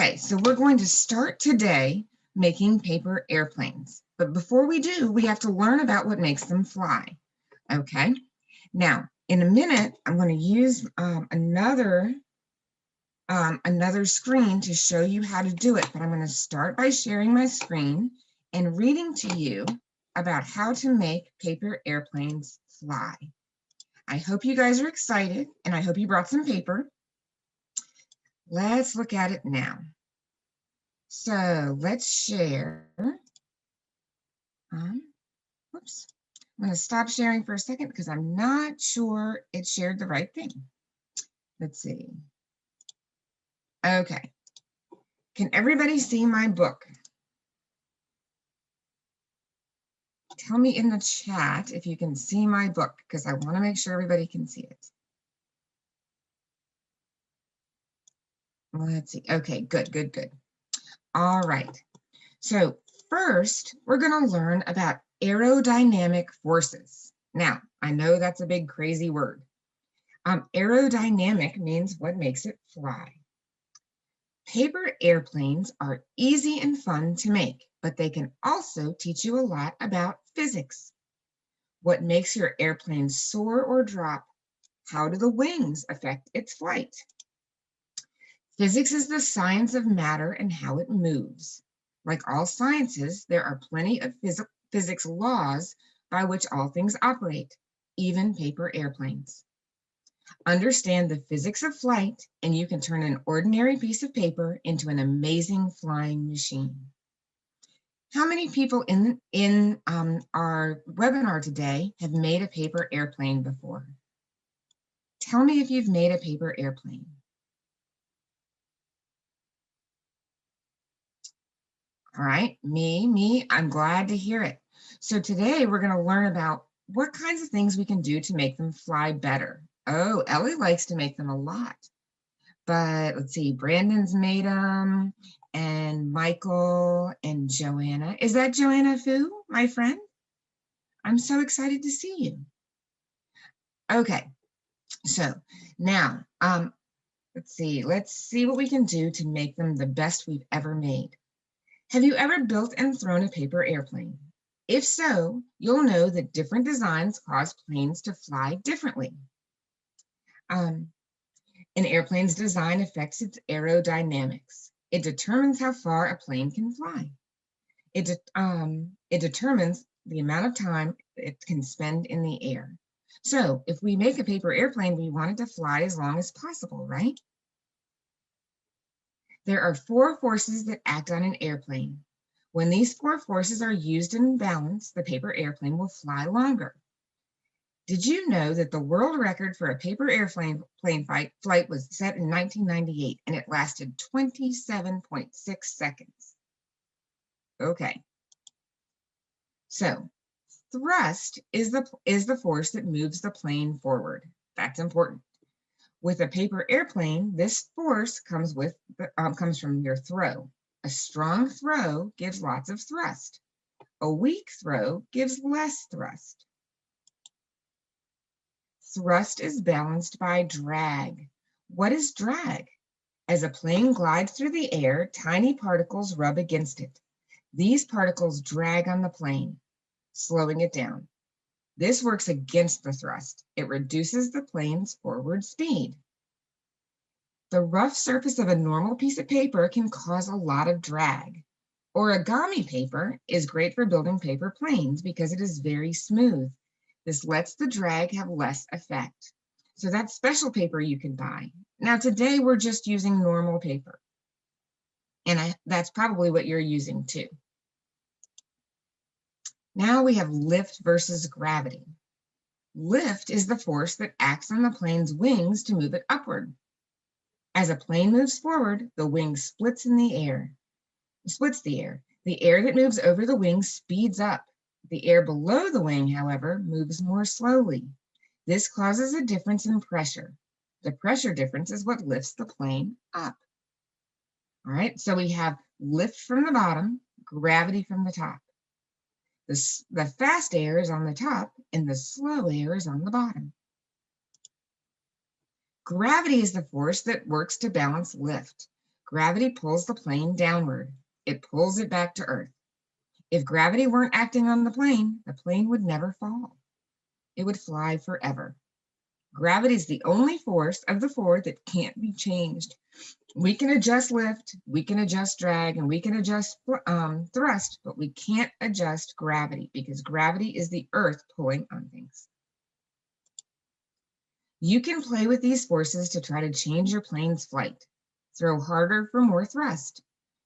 Okay, so we're going to start today making paper airplanes. But before we do, we have to learn about what makes them fly. Okay, now in a minute, I'm going to use another screen to show you how to do it. But I'm going to start by sharing my screen and reading to you about how to make paper airplanes fly. I hope you guys are excited, and I hope you brought some paper. Let's look at it now. So let's share. Whoops. I'm going to stop sharing for a second because I'm not sure it shared the right thing. Let's see. Okay. Can everybody see my book? Tell me in the chat if you can see my book, because I want to make sure everybody can see it. Let's see. Okay, good, good, good. All right. So first, we're going to learn about aerodynamic forces. Now, I know that's a big, crazy word. Aerodynamic means what makes it fly. Paper airplanes are easy and fun to make, but they can also teach you a lot about physics. What makes your airplane soar or drop? How do the wings affect its flight? Physics is the science of matter and how it moves. Like all sciences, there are plenty of physics laws by which all things operate, even paper airplanes. Understand the physics of flight, and you can turn an ordinary piece of paper into an amazing flying machine. How many people in our webinar today have made a paper airplane before? Tell me if you've made a paper airplane. All right, me, I'm glad to hear it. So today we're going to learn about what kinds of things we can do to make them fly better. Oh, Ellie likes to make them a lot. But let's see, Brandon's made them, and Michael and Joanna. Is that Joanna Fu, my friend? I'm so excited to see you. Okay, so now, let's see what we can do to make them the best we've ever made. Have you ever built and thrown a paper airplane? If so, you'll know that different designs cause planes to fly differently. An airplane's design affects its aerodynamics. It determines how far a plane can fly. It determines the amount of time it can spend in the air. So if we make a paper airplane, we want it to fly as long as possible, right? There are 4 forces that act on an airplane. When these 4 forces are used in balance, the paper airplane will fly longer. Did you know that the world record for a paper airplane flight was set in 1998 and it lasted 27.6 seconds? Okay. So thrust is the force that moves the plane forward. That's important. With a paper airplane, this force comes from your throw. A strong throw gives lots of thrust. A weak throw gives less thrust. Thrust is balanced by drag. What is drag? As a plane glides through the air, tiny particles rub against it. These particles drag on the plane, slowing it down. This works against the thrust. It reduces the plane's forward speed. The rough surface of a normal piece of paper can cause a lot of drag. Origami paper is great for building paper planes because it is very smooth. This lets the drag have less effect. So that's special paper you can buy. Now today we're just using normal paper. And that's probably what you're using too. Now we have lift versus gravity. Lift is the force that acts on the plane's wings to move it upward. As a plane moves forward, the wing splits the air. The air that moves over the wing speeds up. The air below the wing, however, moves more slowly. This causes a difference in pressure. The pressure difference is what lifts the plane up. All right, so we have lift from the bottom, gravity from the top. The fast air is on the top and the slow air is on the bottom. Gravity is the force that works to balance lift. Gravity pulls the plane downward. It pulls it back to Earth. If gravity weren't acting on the plane would never fall. It would fly forever. Gravity is the only force of the four that can't be changed. We can adjust lift, we can adjust drag, and we can adjust thrust, but we can't adjust gravity because gravity is the Earth pulling on things. You can play with these forces to try to change your plane's flight. Throw harder for more thrust.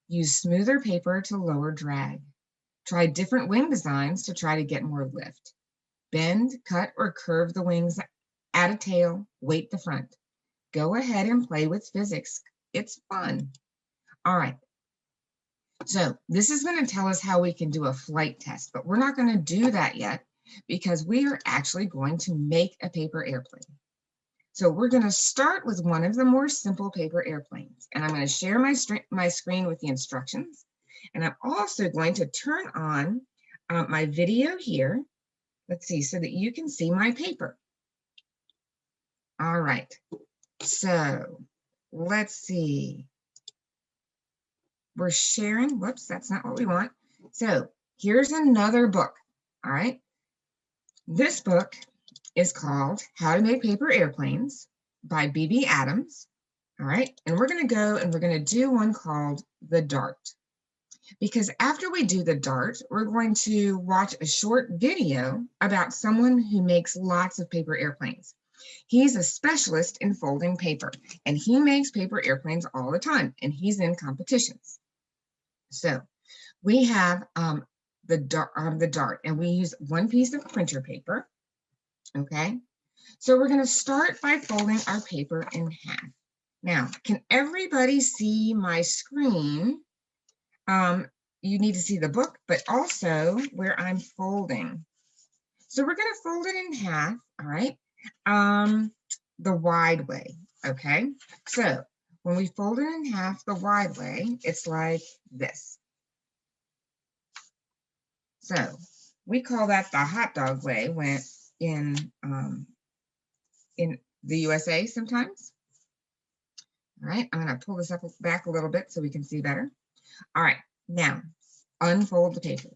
Use smoother paper to lower drag. Try different wing designs to try to get more lift. Bend, cut, or curve the wings, add a tail, weight the front. Go ahead and play with physics. It's fun. All right. So this is going to tell us how we can do a flight test, but we're not going to do that yet because we are actually going to make a paper airplane. So we're going to start with one of the more simple paper airplanes, and I'm going to share my screen with the instructions, and I'm also going to turn on my video here. Let's see, so that you can see my paper. All right, so let's see. We're sharing, whoops, that's not what we want. So here's another book, all right? This book is called How to Make Paper Airplanes by B.B. Adams, all right? And we're gonna go and we're gonna do one called The Dart. Because after we do the dart, we're going to watch a short video about someone who makes lots of paper airplanes. He's a specialist in folding paper, and he makes paper airplanes all the time, and he's in competitions. So we have the dart, and we use one piece of printer paper, okay? So we're gonna start by folding our paper in half. Now, can everybody see my screen? You need to see the book, but also where I'm folding. So we're gonna fold it in half, all right? The wide way, okay? So when we fold it in half the wide way, it's like this. So we call that the hot dog way when in the USA sometimes. All right, I'm gonna pull this up back a little bit so we can see better. All right, now unfold the paper.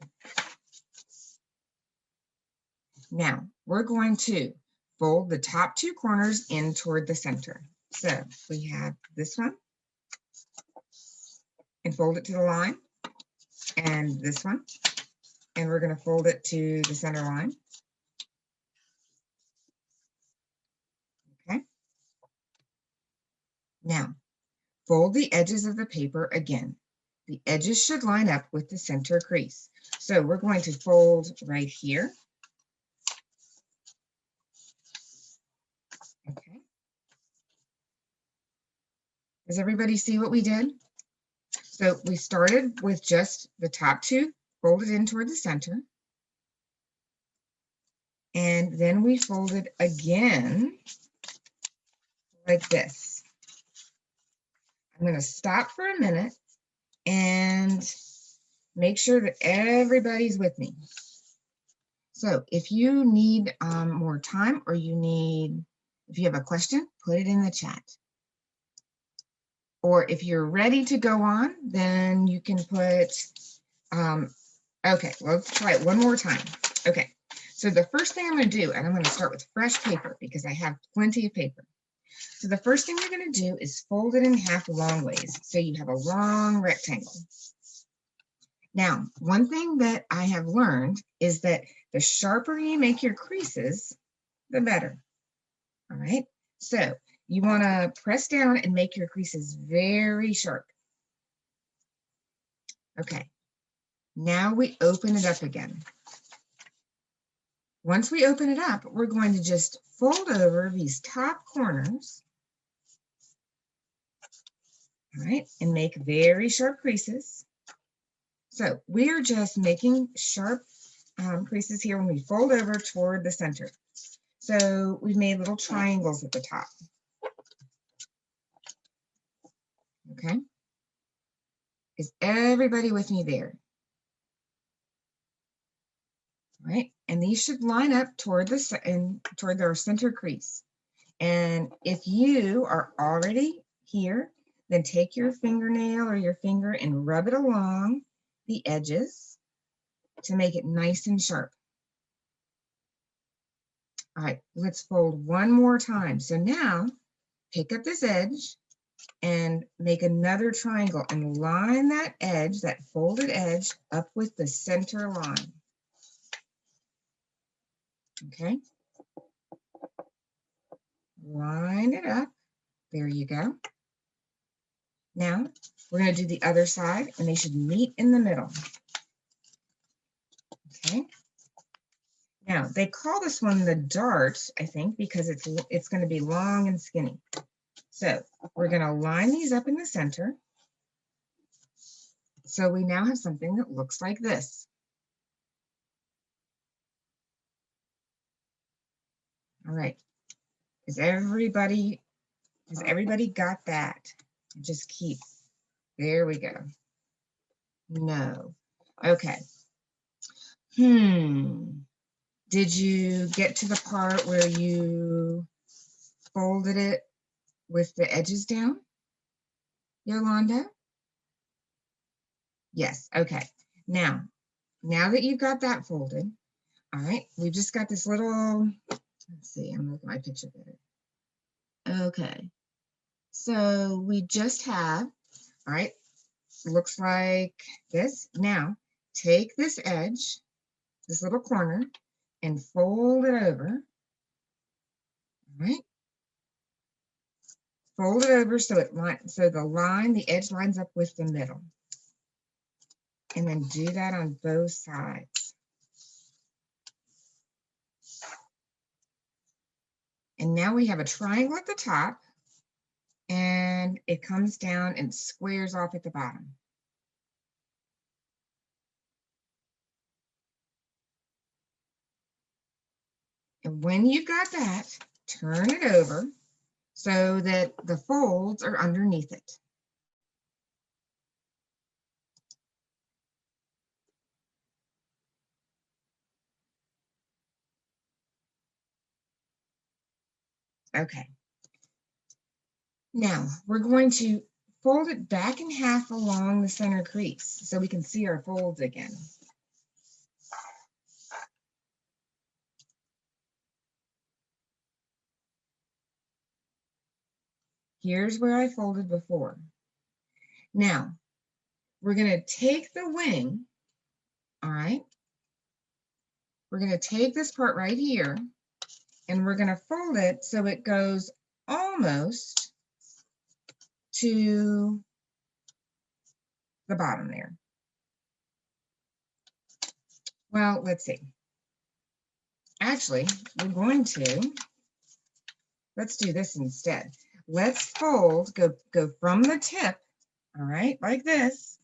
Now we're going to fold the top two corners in toward the center. So we have this one and fold it to the line, and this one, and we're going to fold it to the center line. Okay. Now fold the edges of the paper again. The edges should line up with the center crease. So we're going to fold right here. Okay. Does everybody see what we did? So we started with just the top two folded in toward the center. And then we folded again like this. I'm going to stop for a minute and make sure that everybody's with me. So if you need more time, or if you have a question, put it in the chat. Or if you're ready to go on, then you can put, okay, let's try it one more time. Okay, so the first thing I'm going to do, and I'm going to start with fresh paper because I have plenty of paper. So the first thing you're going to do is fold it in half long ways, so you have a long rectangle. Now, one thing that I have learned is that the sharper you make your creases, the better. All right, so you want to press down and make your creases very sharp. Okay, now we open it up again. Once we open it up, we're going to just fold over these top corners, all right, and make very sharp creases. So we are just making sharp creases here when we fold over toward the center. So we've made little triangles at the top. Okay, is everybody with me there? All right, and these should line up toward their center crease. And if you are already here, Then take your fingernail or your finger and rub it along the edges to make it nice and sharp. All right, let's fold one more time. So now pick up this edge and make another triangle and line that edge, that folded edge, up with the center line. Okay. Line it up. There you go. Now we're going to do the other side, and they should meet in the middle. Okay. Now they call this one the dart, I think, because it's going to be long and skinny. So we're going to line these up in the center. So we now have something that looks like this. All right. Has everybody got that? Just keep. There we go. No. Okay. Did you get to the part where you folded it with the edges down, Yolanda? Yes. Okay. Now that you've got that folded, all right, we've just got this little, let's see, I'm looking at my picture better. Okay. So we just have, all right, looks like this. Now take this edge, this little corner, and fold it over. All right. Fold it over so the edge lines up with the middle. And then do that on both sides. And now we have a triangle at the top, and it comes down and squares off at the bottom. And when you've got that, turn it over so that the folds are underneath it. Okay. Now we're going to fold it back in half along the center crease so we can see our folds again. Here's where I folded before. Now, we're going to take the wing, all right? We're going to take this part right here, and we're going to fold it so it goes almost to the bottom there. Well, let's see. Actually, let's do this instead. Let's fold, go from the tip, all right, like this.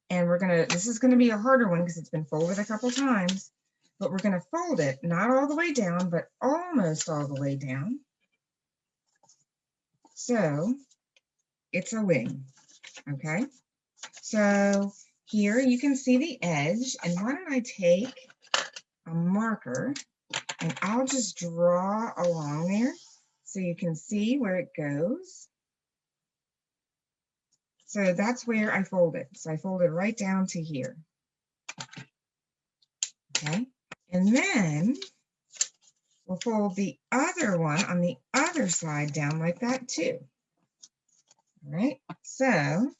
And this is gonna be a harder one because it's been folded a couple times, but we're gonna fold it, not all the way down, but almost all the way down. So it's a wing, okay? So here you can see the edge, and why don't I take a marker and I'll just draw along there so you can see where it goes. So that's where I fold it. So I fold it right down to here. Okay, and then we'll fold the other one on the other side down like that too. All right, so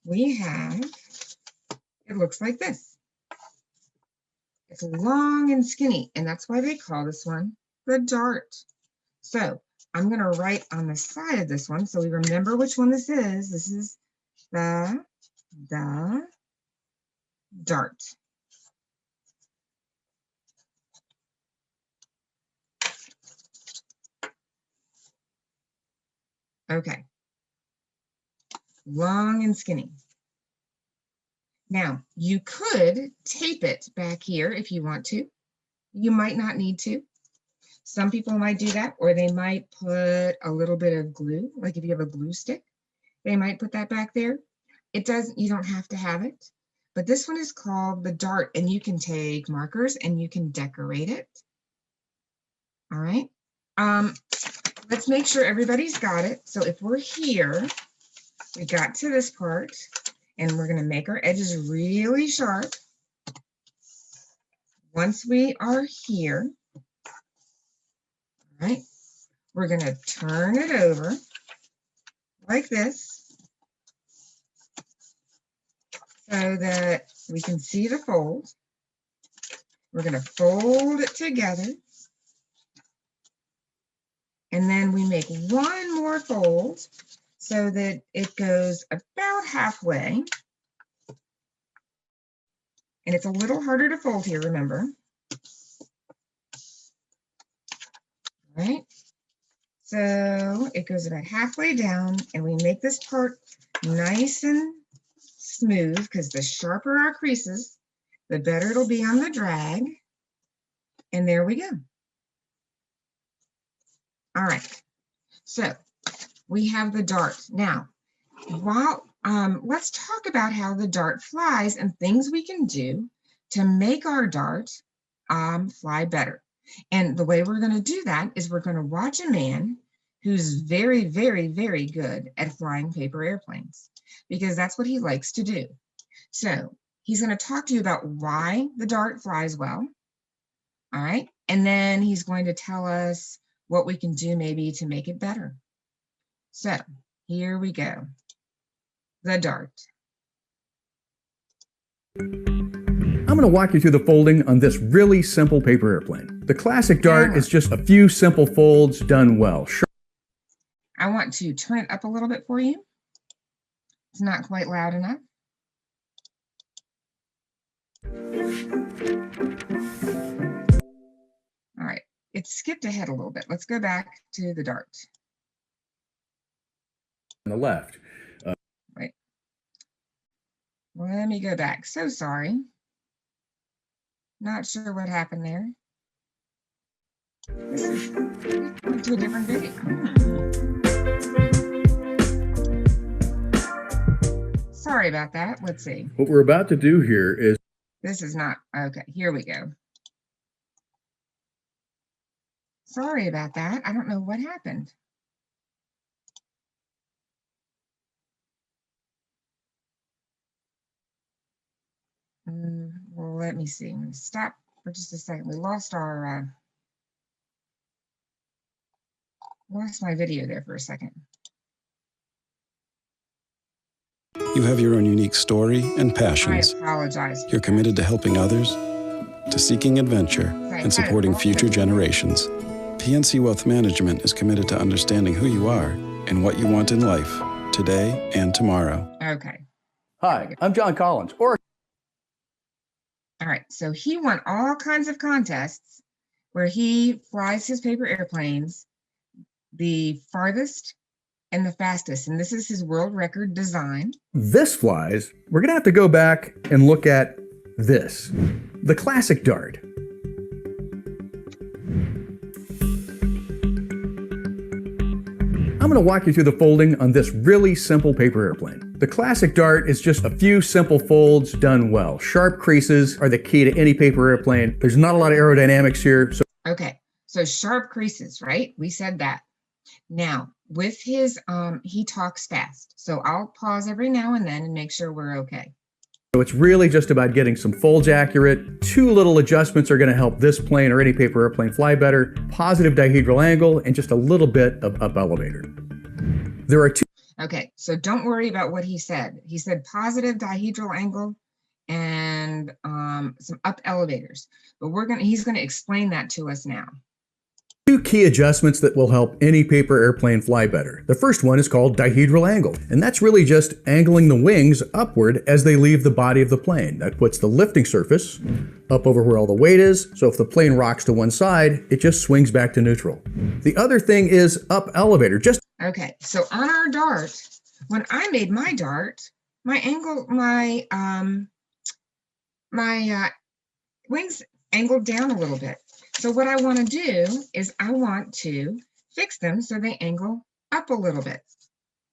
we have, it looks like this. It's long and skinny, and that's why they call this one the dart. So I'm going to write on the side of this one so we remember which one this is. This is the dart. Okay. Long and skinny. Now, you could tape it back here if you want to. You might not need to. Some people might do that, or they might put a little bit of glue, like if you have a glue stick, they might put that back there. You don't have to have it, but this one is called the dart, and you can take markers and you can decorate it. All right. let's make sure everybody's got it. So if we're here, we got to this part, and we're going to make our edges really sharp. Once we are here, all right, we're going to turn it over like this so that we can see the fold. We're going to fold it together. And then we make one more fold so that it goes about halfway. And it's a little harder to fold here, remember. All right. So it goes about halfway down, and we make this part nice and smooth, because the sharper our creases, the better it'll be on the drag. And there we go. All right, so we have the dart. Now, let's talk about how the dart flies and things we can do to make our dart fly better. And the way we're going to do that is we're going to watch a man who's very, very, very good at flying paper airplanes, because that's what he likes to do. So he's going to talk to you about why the dart flies well. All right, and then he's going to tell us what we can do maybe to make it better. So here we go. The dart. I'm going to walk you through the folding on this really simple paper airplane. The classic dart is just a few simple folds done well. I want to turn it up a little bit for you. It's not quite loud enough. All right, it skipped ahead a little bit. Let's go back to the dart. On the left. Right. Let me go back. So sorry. Not sure what happened there. This is to a different video. Sorry about that. Let's see. What we're about to do here is... This is not, okay, here we go. Sorry about that. I don't know what happened. Well, let me see. I'm going to stop for just a second. We lost our, lost my video there for a second. You have your own unique story and passions. I apologize. You're committed to helping others, to seeking adventure, and supporting future generations. PNC Wealth Management is committed to understanding who you are and what you want in life, today and tomorrow. Okay. Hi, I'm John Collins. All right, so he won all kinds of contests where he flies his paper airplanes the farthest and the fastest, and this is his world record design. This flies. We're going to have to go back and look at this, the classic dart. I'm going to walk you through the folding on this really simple paper airplane. The classic dart is just a few simple folds done well. Sharp creases are the key to any paper airplane. There's not a lot of aerodynamics here. Okay, so sharp creases, right? We said that. Now, with his, he talks fast. So I'll pause every now and then and make sure we're okay. So it's really just about getting some folds accurate. Two little adjustments are going to help this plane or any paper airplane fly better. Positive dihedral angle and just a little bit of up elevator. There are two. Okay, so don't worry about what he said. He said positive dihedral angle and some up elevators. But he's going to explain that to us now. Two key adjustments that will help any paper airplane fly better. The first one is called dihedral angle, and that's really just angling the wings upward as they leave the body of the plane. That puts the lifting surface up over where all the weight is, so if the plane rocks to one side, it just swings back to neutral. The other thing is up elevator. Okay, so on our dart, when I made my dart, my angle, my wings angled down a little bit. So what I want to do is I want to fix them so they angle up a little bit.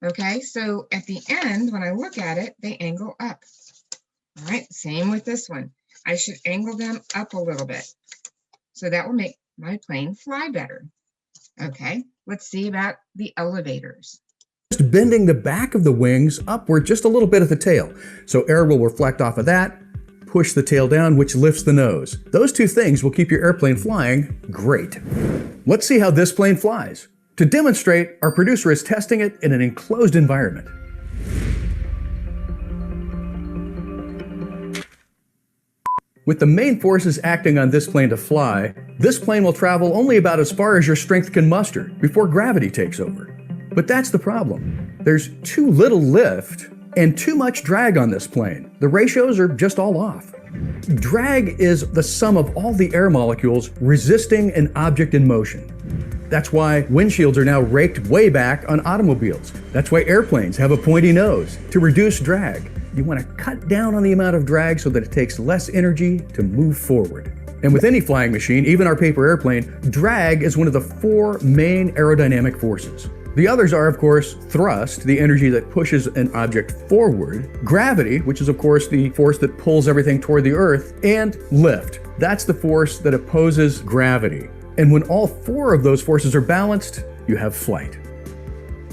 Okay, so at the end, when I look at it, they angle up. All right, same with this one. I should angle them up a little bit. So that will make my plane fly better. Okay, let's see about the elevators. Just bending the back of the wings upward just a little bit at the tail. So air will reflect off of that, push the tail down, which lifts the nose. Those two things will keep your airplane flying great. Let's see how this plane flies. To demonstrate, our producer is testing it in an enclosed environment. With the main forces acting on this plane to fly, this plane will travel only about as far as your strength can muster before gravity takes over. But that's the problem. There's too little lift and too much drag on this plane. The ratios are just all off. Drag is the sum of all the air molecules resisting an object in motion. That's why windshields are now raked way back on automobiles. That's why airplanes have a pointy nose, to reduce drag. You want to cut down on the amount of drag so that it takes less energy to move forward. And with any flying machine, even our paper airplane, drag is one of the 4 main aerodynamic forces. The others are, of course, thrust, the energy that pushes an object forward, gravity, which is, of course, the force that pulls everything toward the earth, and lift. That's the force that opposes gravity. And when all 4 of those forces are balanced, you have flight.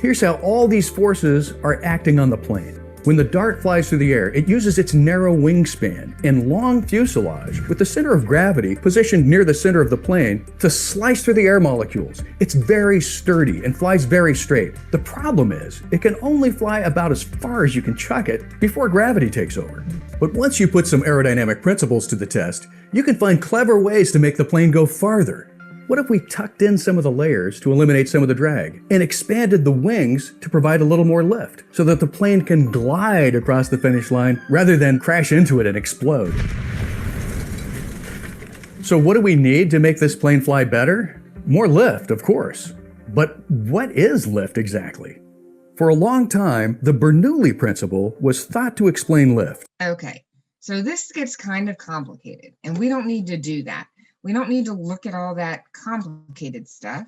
Here's how all these forces are acting on the plane. When the dart flies through the air, it uses its narrow wingspan and long fuselage with the center of gravity positioned near the center of the plane to slice through the air molecules. It's very sturdy and flies very straight. The problem is, it can only fly about as far as you can chuck it before gravity takes over. But once you put some aerodynamic principles to the test, you can find clever ways to make the plane go farther. What if we tucked in some of the layers to eliminate some of the drag and expanded the wings to provide a little more lift so that the plane can glide across the finish line rather than crash into it and explode? So what do we need to make this plane fly better? More lift, of course. But what is lift exactly? For a long time, the Bernoulli principle was thought to explain lift. Okay, so this gets kind of complicated, and we don't need to do that. We don't need to look at all that complicated stuff.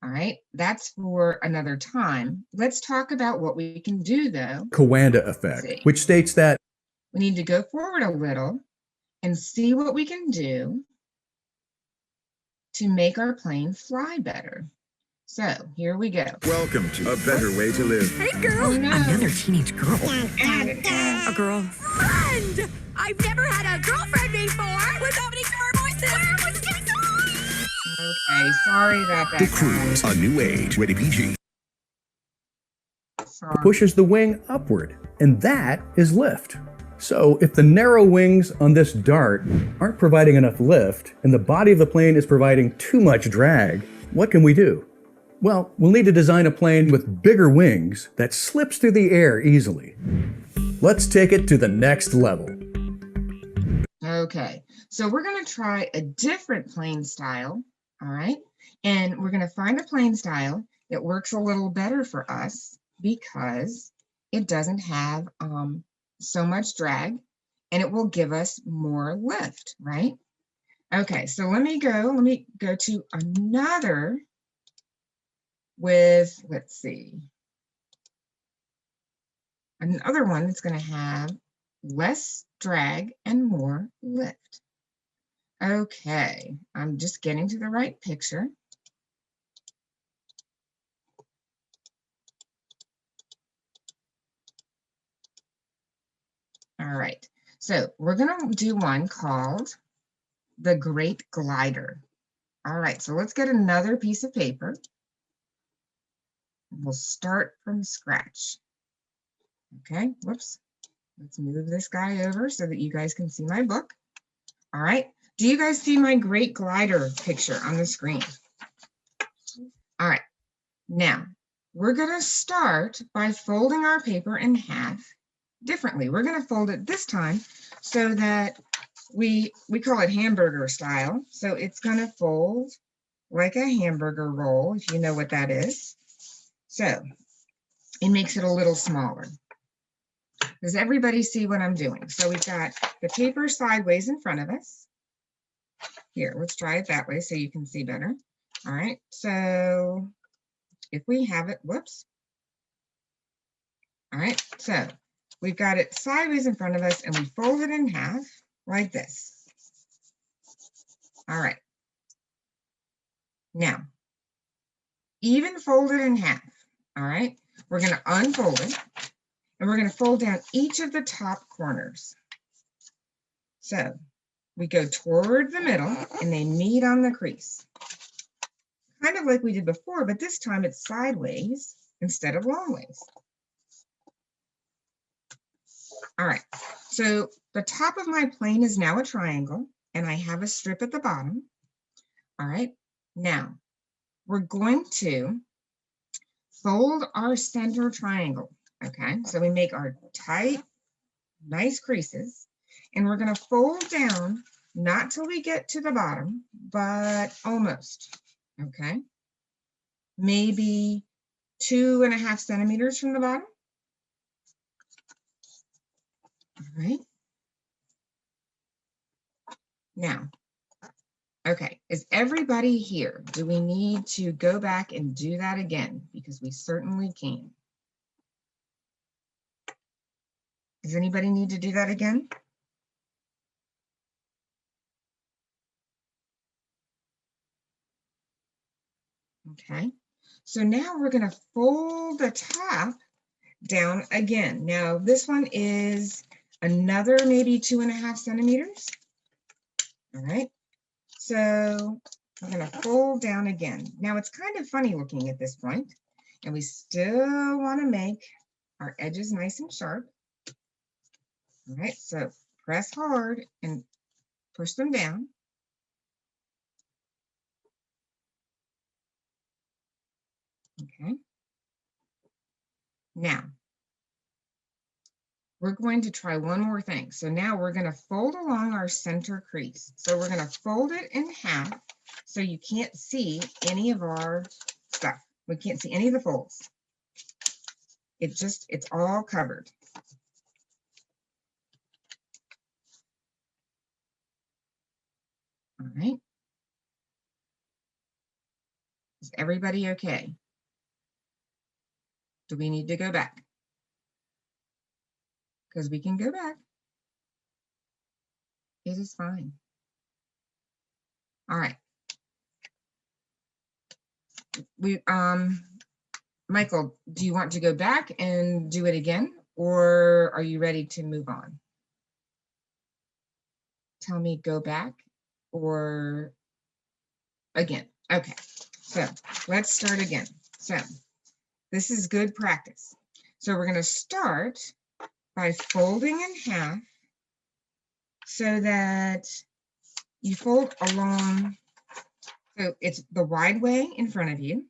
All right, that's for another time. Let's talk about what we can do, though. Coanda effect, which states that we need to go forward a little and see what we can do to make our plane fly better. So here we go. Welcome to A Better Way to Live. Hey, girl. Oh, no. Another teenage girl. A girl. Friend! I've never had a girlfriend before with so many smart voices. Where was Jimmy? Okay, sorry about that. The Cruise, a new age, rated PG. pushes the wing upward, and that is lift. So if the narrow wings on this dart aren't providing enough lift, and the body of the plane is providing too much drag, what can we do? Well, we'll need to design a plane with bigger wings that slips through the air easily. Let's take it to the next level. Okay, so we're going to try a different plane style, all right? And we're going to find a plane style that works a little better for us because it doesn't have so much drag, and it will give us more lift, right? Okay, so let me go to another with, let's see, another one that's going to have less drag and more lift. Okay, I'm just getting to the right picture. All right, so we're going to do one called the Great Glider. All right, so let's get another piece of paper. We'll start from scratch. Okay, whoops. Let's move this guy over so that you guys can see my book. All right, do you guys see my Great Glider picture on the screen? All right, now we're going to start by folding our paper in half differently. We're going to fold it this time so that we call it hamburger style. So it's going to fold like a hamburger roll, if you know what that is. So it makes it a little smaller. Does everybody see what I'm doing? So we've got the paper sideways in front of us. Here, let's try it that way so you can see better. All right, so if we have it, whoops. All right, so we've got it sideways in front of us and we fold it in half like this. All right. Now, even fold it in half. All right, we're going to unfold it, and we're going to fold down each of the top corners. So we go toward the middle, and they meet on the crease. Kind of like we did before, but this time it's sideways instead of long ways. All right, so the top of my plane is now a triangle, and I have a strip at the bottom. All right, now we're going to fold our center triangle. Okay, so we make our tight, nice creases, and we're going to fold down, not till we get to the bottom, but almost. Okay, maybe 2.5 centimeters from the bottom. All right. Now, okay, is everybody here? Do we need to go back and do that again? Because we certainly can. Does anybody need to do that again? Okay, so now we're going to fold the top down again. Now this one is another maybe 2.5 centimeters. All right, so I'm going to fold down again. Now it's kind of funny looking at this point, and we still want to make our edges nice and sharp. All right, so press hard and push them down. Okay. Now, we're going to try one more thing. So now we're going to fold along our center crease. So we're going to fold it in half so you can't see any of our stuff. We can't see any of the folds. It's all covered. All right. Is everybody okay? Do we need to go back? Because we can go back. It is fine. All right. Michael, do you want to go back and do it again, or are you ready to move on? Tell me go back or again. Okay, so let's start again. So this is good practice. So we're going to start by folding in half so that you fold along. So it's the wide way in front of you.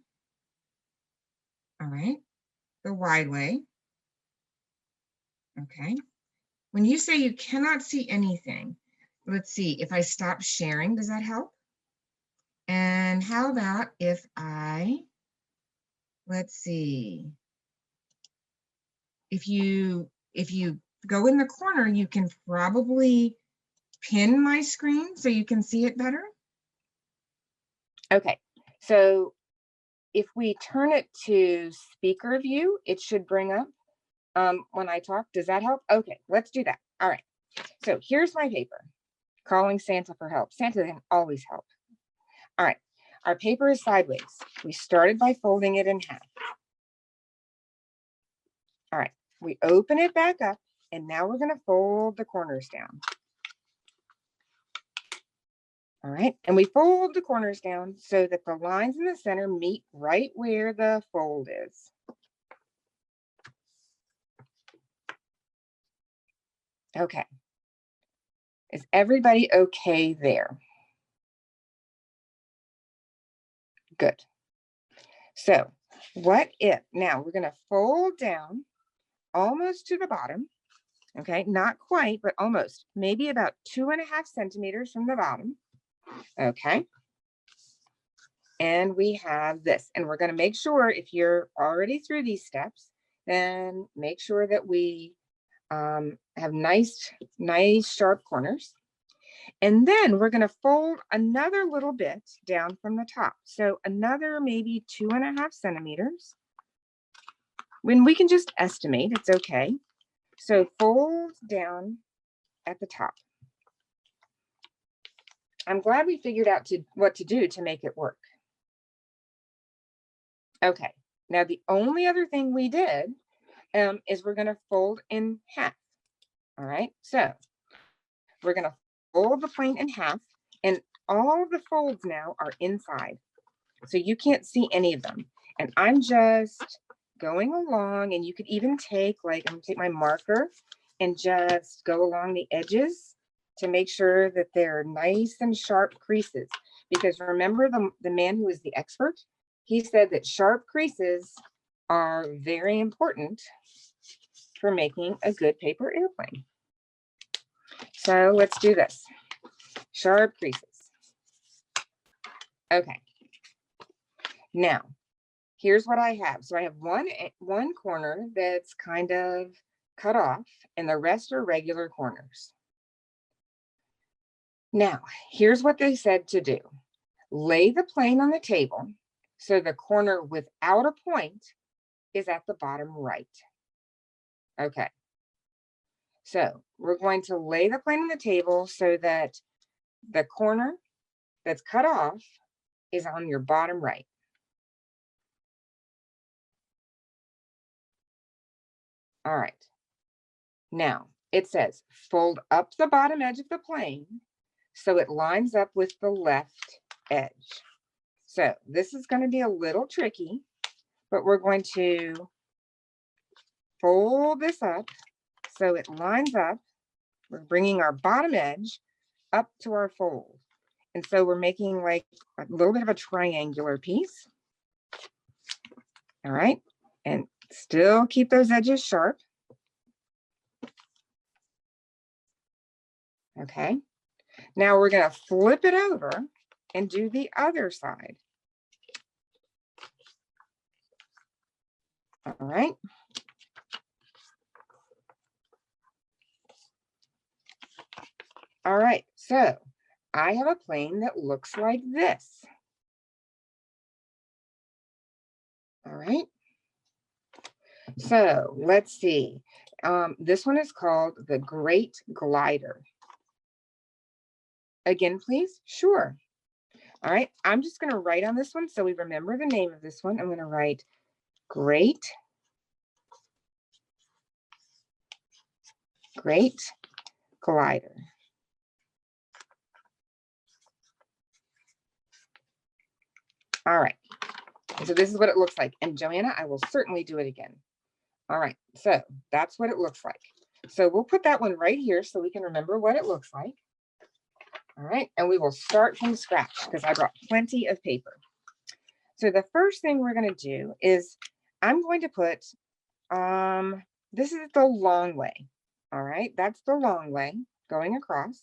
All right, the wide way. Okay. When you say you cannot see anything, let's see, if I stop sharing, does that help? And how about if let's see, if you go in the corner, you can probably pin my screen so you can see it better. Okay, so if we turn it to speaker view, it should bring up when I talk. Does that help? Okay, let's do that. All right, so here's my paper, calling Santa for help. Santa can always help. All right, our paper is sideways. We started by folding it in half. All right, we open it back up, and now we're going to fold the corners down. All right, and we fold the corners down so that the lines in the center meet right where the fold is. Okay. Is everybody okay there? Good. So what if, now we're going to fold down almost to the bottom. Okay, not quite, but almost, maybe about 2.5 centimeters from the bottom. Okay. And we have this, and we're going to make sure, if you're already through these steps, then make sure that we have nice sharp corners. And then we're going to fold another little bit down from the top. So another maybe 2.5 centimeters. When we can just estimate, it's okay. So fold down at the top. I'm glad we figured out what to do to make it work. Okay, now the only other thing we did is we're gonna fold in half. All right, so we're gonna fold the plane in half, and all the folds now are inside. So you can't see any of them. And I'm just going along, and you could even take, like, I'm gonna take my marker and just go along the edges to make sure that they're nice and sharp creases. Because remember the man who is the expert, he said that sharp creases are very important for making a good paper airplane. So let's do this. Sharp creases. Okay. Now, here's what I have. So I have one corner that's kind of cut off, and the rest are regular corners. Now, here's what they said to do. Lay the plane on the table so the corner without a point is at the bottom right. Okay. So we're going to lay the plane on the table so that the corner that's cut off is on your bottom right. All right. Now it says fold up the bottom edge of the plane so it lines up with the left edge. So this is going to be a little tricky, but we're going to fold this up so it lines up. We're bringing our bottom edge up to our fold. And so we're making like a little bit of a triangular piece. All right. And still keep those edges sharp. Okay. Now we're going to flip it over and do the other side. All right. All right. So I have a plane that looks like this. All right. So let's see. This one is called the Great Glider. Again, please. Sure. All right. I'm just going to write on this one so we remember the name of this one. I'm going to write Great Glider. All right. So this is what it looks like. And Joanna, I will certainly do it again. All right. So that's what it looks like. So we'll put that one right here so we can remember what it looks like. All right. And we will start from scratch because I brought plenty of paper. So the first thing we're going to do is I'm going to put, this is the long way. All right. That's the long way going across.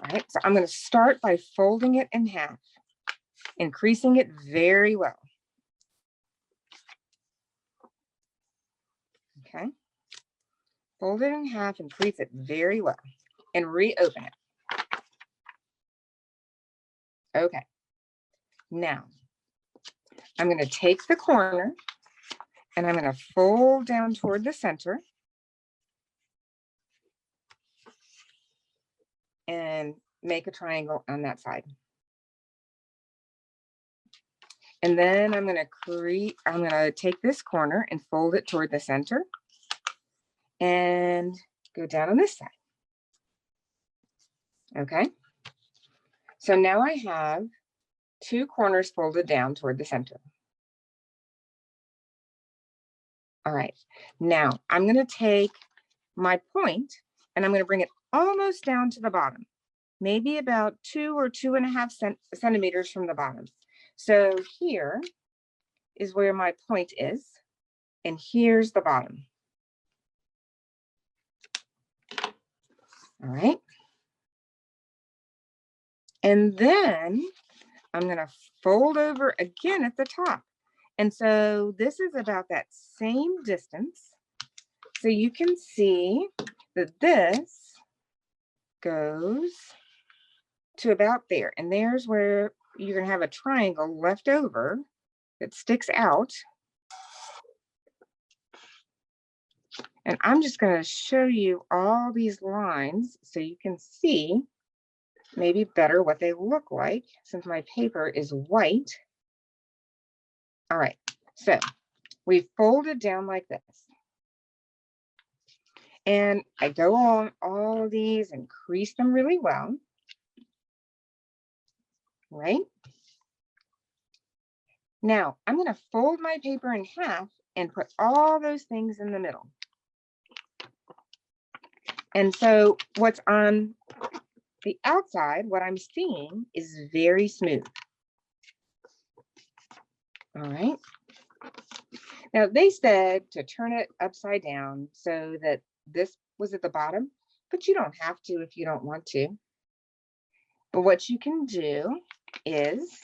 All right. So I'm going to start by folding it in half, increasing it very well. Okay. Fold it in half, increase it very well, and reopen it. Okay. Now, I'm going to take the corner and I'm going to fold down toward the center and make a triangle on that side. And then I'm going to take this corner and fold it toward the center and go down on this side. Okay. So now I have two corners folded down toward the center. All right. Now I'm going to take my point and I'm going to bring it almost down to the bottom, maybe about 2 or 2.5 centimeters from the bottom. So here is where my point is, and here's the bottom. All right. And then I'm going to fold over again at the top. And so this is about that same distance. So you can see that this goes to about there. And there's where you're going to have a triangle left over that sticks out. And I'm just going to show you all these lines so you can see maybe better what they look like since my paper is white. All right, so we fold it down like this. And I go on all of these and crease them really well. Right? Now, I'm going to fold my paper in half and put all those things in the middle. And so what's on the outside, what I'm seeing is very smooth. All right. Now, they said to turn it upside down so that this was at the bottom, but you don't have to if you don't want to. But what you can do is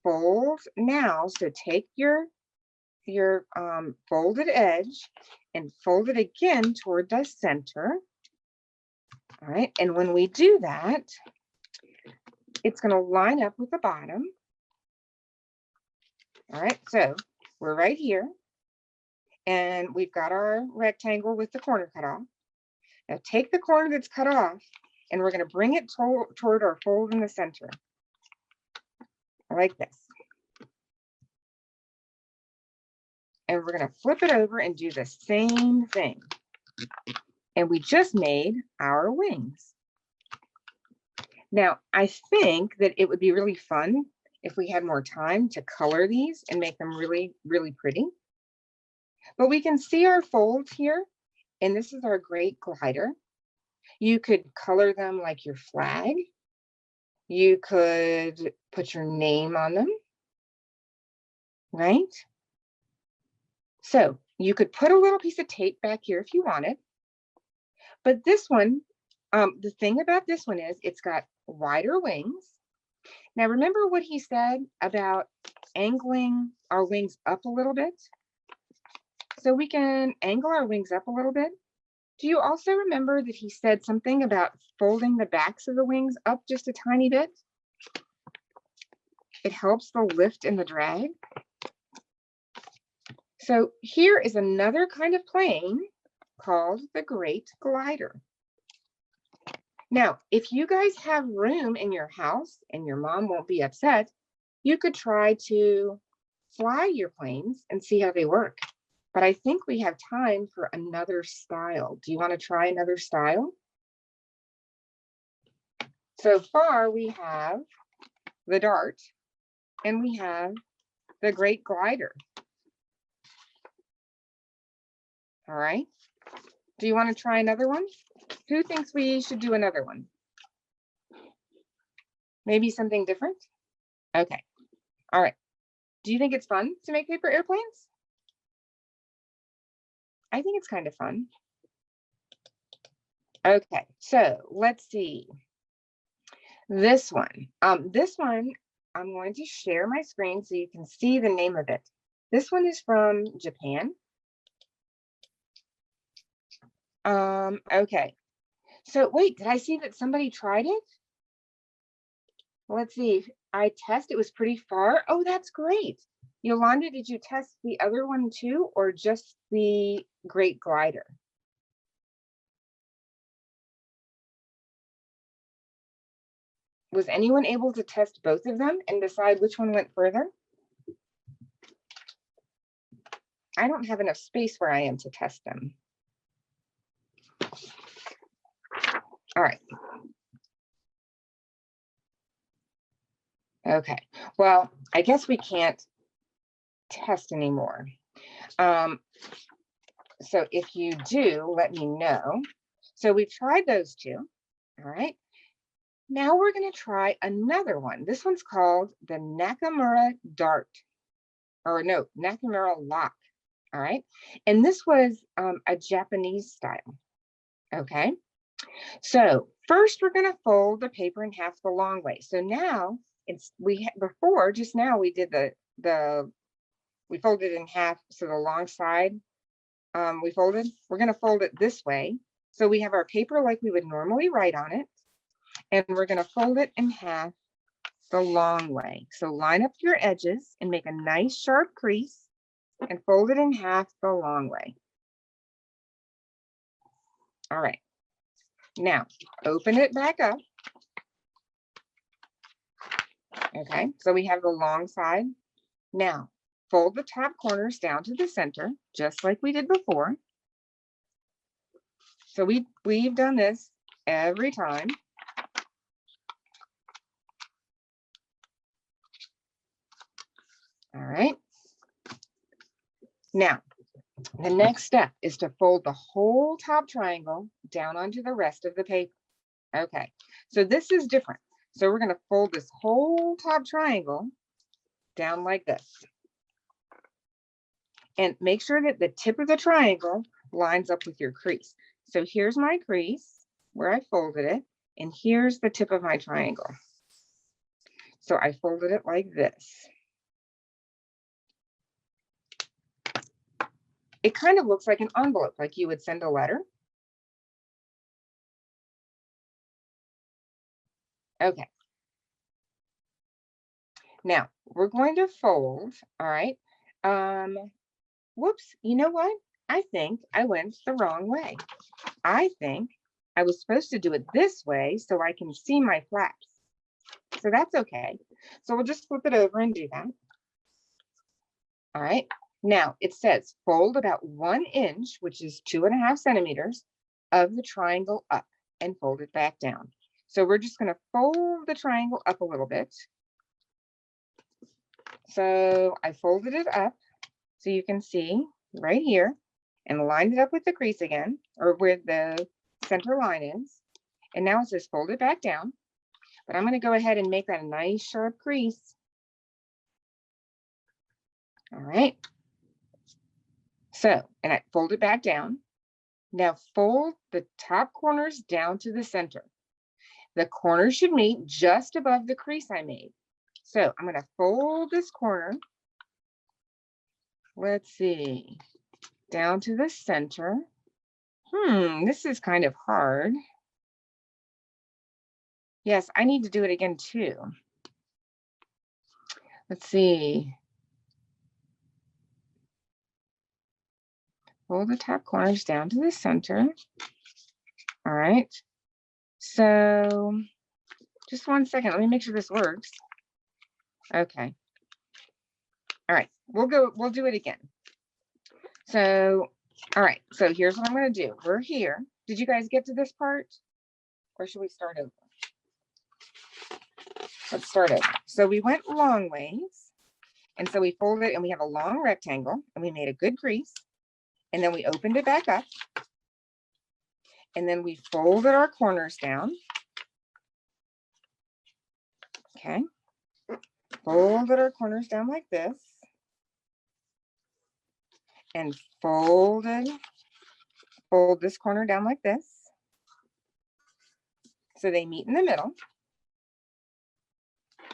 fold now. So take your folded edge and fold it again toward the center. All right. And when we do that, it's going to line up with the bottom. All right. So we're right here. And we've got our rectangle with the corner cut off. Now take the corner that's cut off and we're going to bring it toward our fold in the center. Like this. And we're going to flip it over and do the same thing. And we just made our wings. Now, I think that it would be really fun if we had more time to color these and make them really, really pretty. But we can see our folds here, and this is our great glider. You could color them like your flag. You could put your name on them, right? So you could put a little piece of tape back here if you wanted. But this one, the thing about this one is it's got wider wings. Now, remember what he said about angling our wings up a little bit? So we can angle our wings up a little bit. Do you also remember that he said something about folding the backs of the wings up just a tiny bit? It helps the lift and the drag. So here is another kind of plane called the Great Glider. Now, if you guys have room in your house and your mom won't be upset, you could try to fly your planes and see how they work. But I think we have time for another style. Do you want to try another style? So far, we have the dart and we have the Great Glider. All right. Do you want to try another one? Who thinks we should do another one? Maybe something different? Okay. All right. Do you think it's fun to make paper airplanes? I think it's kind of fun. Okay, so let's see. This one. This one, I'm going to share my screen so you can see the name of it. This one is from Japan. Okay. So wait, did I see that somebody tried it? Let's see. I test, it was pretty far. Oh, that's great. Yolanda, did you test the other one too, or just the Great Glider? Was anyone able to test both of them and decide which one went further? I don't have enough space where I am to test them. All right. Okay, well, I guess we can't test anymore. So if you do, let me know. So we've tried those two. All right. Now we're going to try another one. This one's called the Nakamura Dart, or no, Nakamura Lock. All right. And this was a Japanese style. Okay. So first we're going to fold the paper in half the long way. So now before just now we did we folded in half. So the long side we folded, we're going to fold it this way. So we have our paper like we would normally write on it. And we're going to fold it in half the long way. So line up your edges and make a nice sharp crease and fold it in half the long way. All right. Now open it back up. Okay, so we have the long side. Now fold the top corners down to the center, just like we did before. So we've done this every time. All right. Now, the next step is to fold the whole top triangle down onto the rest of the paper. Okay, so this is different. So we're going to fold this whole top triangle down like this. And make sure that the tip of the triangle lines up with your crease. So here's my crease where I folded it, and here's the tip of my triangle. So I folded it like this. It kind of looks like an envelope, like you would send a letter. Okay. Now we're going to fold, all right. Whoops, you know what? I think I went the wrong way. I think I was supposed to do it this way so I can see my flaps. So that's okay. So we'll just flip it over and do that. All right. Now it says fold about 1 inch, which is 2.5 centimeters of the triangle up and fold it back down. So we're just going to fold the triangle up a little bit. So I folded it up so you can see right here and lined it up with the crease again, or where the center line is. And now it says fold it back down, but I'm going to go ahead and make that a nice sharp crease. All right. So, and I fold it back down. Now fold the top corners down to the center. The corners should meet just above the crease I made. So I'm going to fold this corner. Let's see, down to the center. This is kind of hard. Yes, I need to do it again too. Let's see. Fold the top corners down to the center. All right. So just 1 second. Let me make sure this works. Okay. All right. We'll do it again. So, all right. So here's what I'm going to do. We're here. Did you guys get to this part? Or should we start over? Let's start over. So we went long ways. And so we folded and we have a long rectangle and we made a good crease. And then we opened it back up. And then we folded our corners down. Okay. Folded our corners down like this. And fold this corner down like this. So they meet in the middle.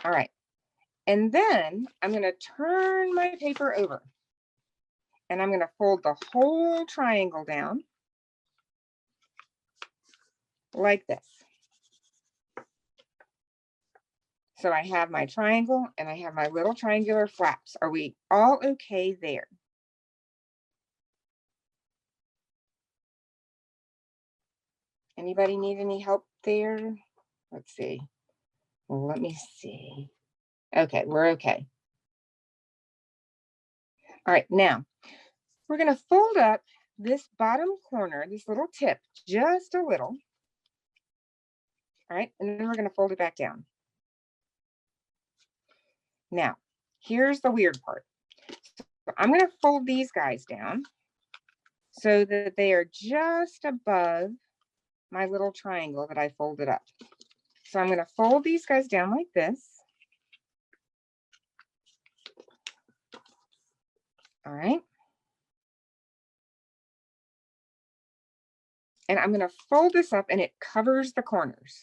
All right. And then I'm going to turn my paper over. And I'm going to fold the whole triangle down like this. So I have my triangle and I have my little triangular flaps. Are we all okay there? Anybody need any help there? Let's see. Well, let me see. Okay, we're okay. All right, now we're going to fold up this bottom corner, this little tip, just a little. All right, and then we're going to fold it back down. Now, here's the weird part. So I'm going to fold these guys down so that they are just above my little triangle that I folded up. So I'm going to fold these guys down like this. All right. And I'm going to fold this up and it covers the corners.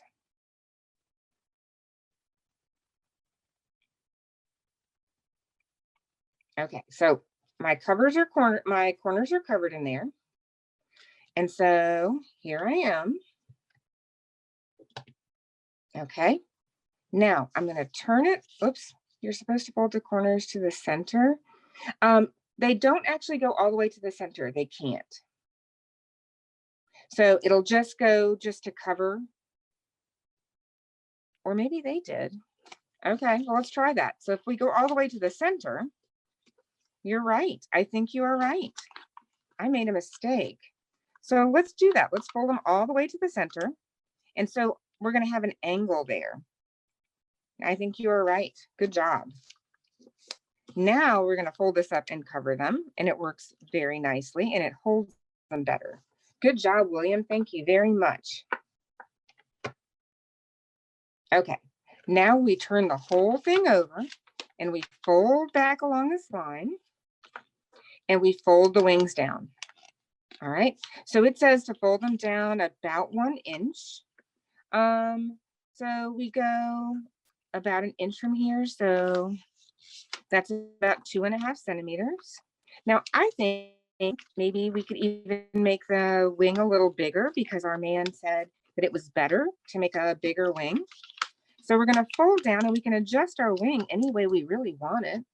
Okay, so my corners are covered in there. And so here I am. Okay, now I'm going to turn it. Oops, you're supposed to fold the corners to the center. They don't actually go all the way to the center. They can't. So it'll just go just to cover. Or maybe they did. Okay, well, let's try that. So if we go all the way to the center, you're right. I think you are right. I made a mistake. So let's do that. Let's fold them all the way to the center. And so we're going to have an angle there. I think you are right. Good job. Now we're going to fold this up and cover them, and it works very nicely and it holds them better. Good job, William. Thank you very much. Okay, now we turn the whole thing over and we fold back along this line and we fold the wings down. All right, so it says to fold them down about 1 inch. So we go about 1 inch from here. So that's about 2.5 centimeters. Now I think maybe we could even make the wing a little bigger because our man said that it was better to make a bigger wing. So we're going to fold down and we can adjust our wing any way we really want it.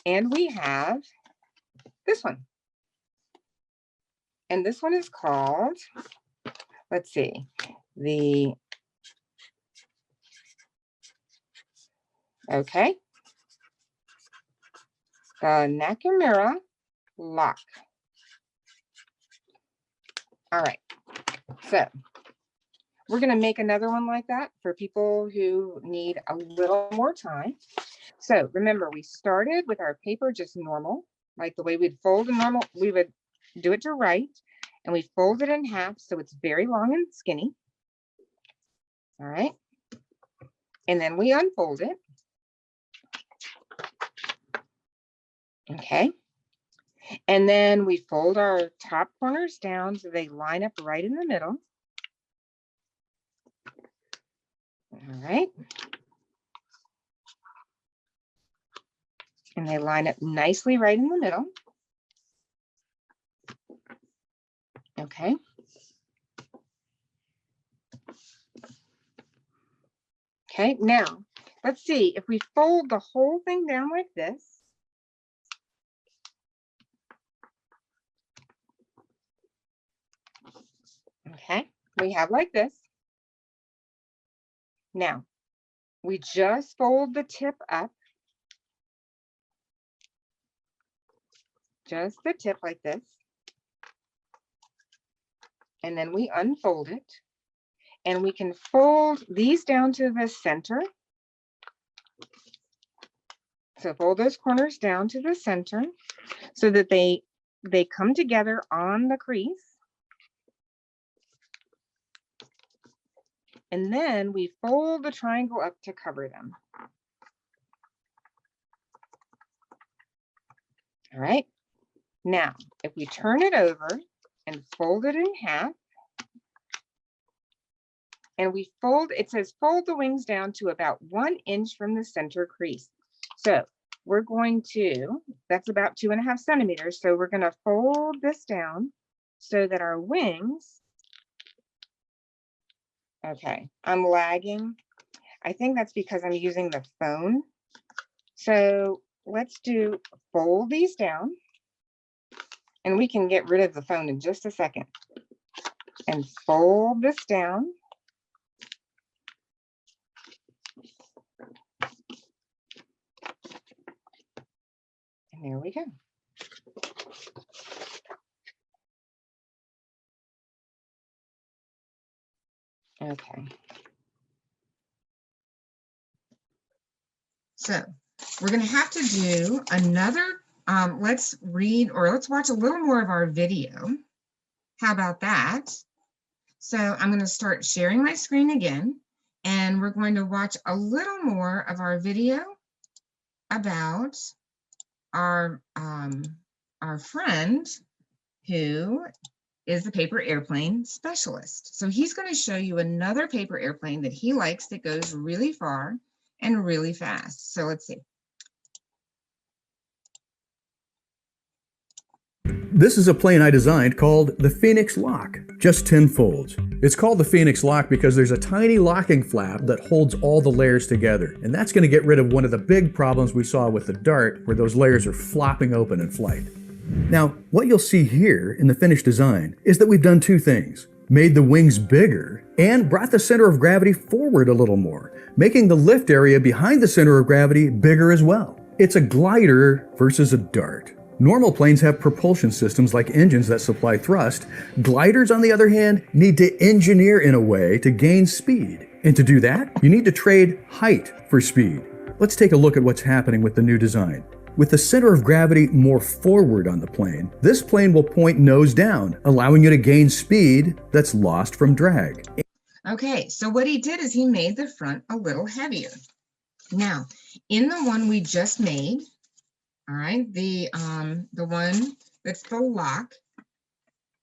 And we have this one. And this one is called, let's see, the Nakamura lock. All right, so we're going to make another one like that for people who need a little more time. So remember, we started with our paper just normal, like the way we'd fold a normal, we would do it to right, and we fold it in half so it's very long and skinny. All right, and then we unfold it. Okay, and then we fold our top corners down so they line up right in the middle. All right, and they line up nicely right in the middle. Okay. Okay, now let's see if we fold the whole thing down like this. Okay, we have like this. Now, we just fold the tip up. Just the tip like this. And then we unfold it. And we can fold these down to the center. So fold those corners down to the center so that they come together on the crease. And then we fold the triangle up to cover them. All right. Now, if we turn it over and fold it in half, and we fold, it says fold the wings down to about 1 inch from the center crease. So we're going to, that's about 2.5 centimeters. So we're going to fold this down so that our wings, okay, I'm lagging. I think that's because I'm using the phone. So let's do fold these down, and we can get rid of the phone in just a second. And fold this down. And there we go. Okay. So we're going to have to do another, let's read or let's watch a little more of our video. How about that? So I'm going to start sharing my screen again, and we're going to watch a little more of our video about our friend who is the paper airplane specialist. So he's going to show you another paper airplane that he likes that goes really far and really fast. So let's see. This is a plane I designed called the Phoenix Lock, just 10 folds. It's called the Phoenix Lock because there's a tiny locking flap that holds all the layers together, and that's going to get rid of one of the big problems we saw with the Dart, where those layers are flopping open in flight. Now, what you'll see here in the finished design is that we've done two things: made the wings bigger and brought the center of gravity forward a little more, making the lift area behind the center of gravity bigger as well. It's a glider versus a dart. Normal planes have propulsion systems like engines that supply thrust. Gliders, on the other hand, need to engineer in a way to gain speed. And to do that, you need to trade height for speed. Let's take a look at what's happening with the new design. With the center of gravity more forward on the plane, this plane will point nose down, allowing you to gain speed that's lost from drag. Okay, so what he did is he made the front a little heavier. Now, in the one we just made, all right, the one that's the lock,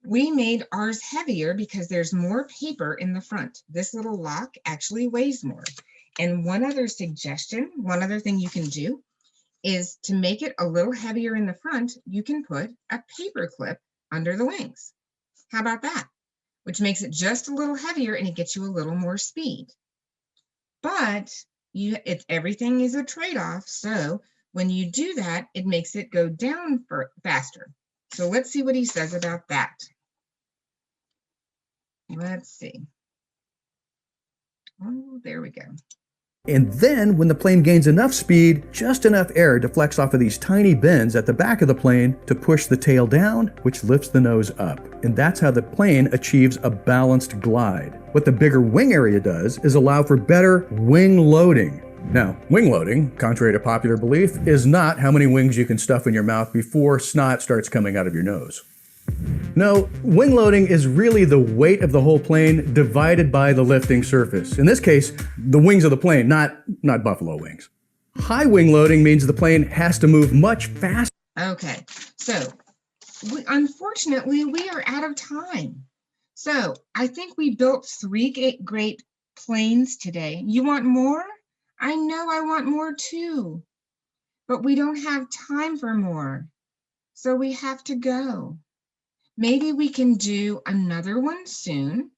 we made ours heavier because there's more paper in the front. This little lock actually weighs more. And one other suggestion, one other thing you can do is to make it a little heavier in the front, you can put a paper clip under the wings. How about that? Which makes it just a little heavier and it gets you a little more speed. But everything is a trade-off. So when you do that, it makes it go down faster. So let's see what he says about that. Let's see. Oh, there we go. And then, when the plane gains enough speed, just enough air deflects off of these tiny bends at the back of the plane to push the tail down, which lifts the nose up. And that's how the plane achieves a balanced glide. What the bigger wing area does is allow for better wing loading. Now, wing loading, contrary to popular belief, is not how many wings you can stuff in your mouth before snot starts coming out of your nose. No, wing loading is really the weight of the whole plane divided by the lifting surface. In this case, the wings of the plane, not buffalo wings. High wing loading means the plane has to move much faster. Okay, so unfortunately, we are out of time. So I think we built 3 great planes today. You want more? I know I want more too, but we don't have time for more. So we have to go. Maybe we can do another one soon,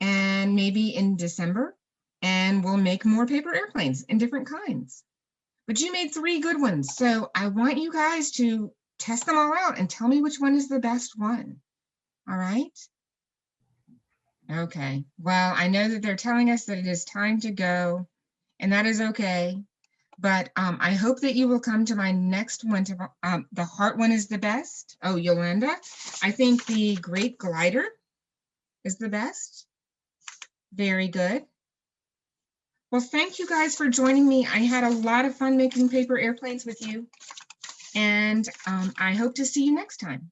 and maybe in December, and we'll make more paper airplanes in different kinds. But you made 3 good ones, so I want you guys to test them all out and tell me which one is the best one. All right? Okay, well, I know that they're telling us that it is time to go, and that is okay. But I hope that you will come to my next one. The heart one is the best. Oh, Yolanda, I think the Great Glider is the best. Very good. Well, thank you guys for joining me. I had a lot of fun making paper airplanes with you. And I hope to see you next time.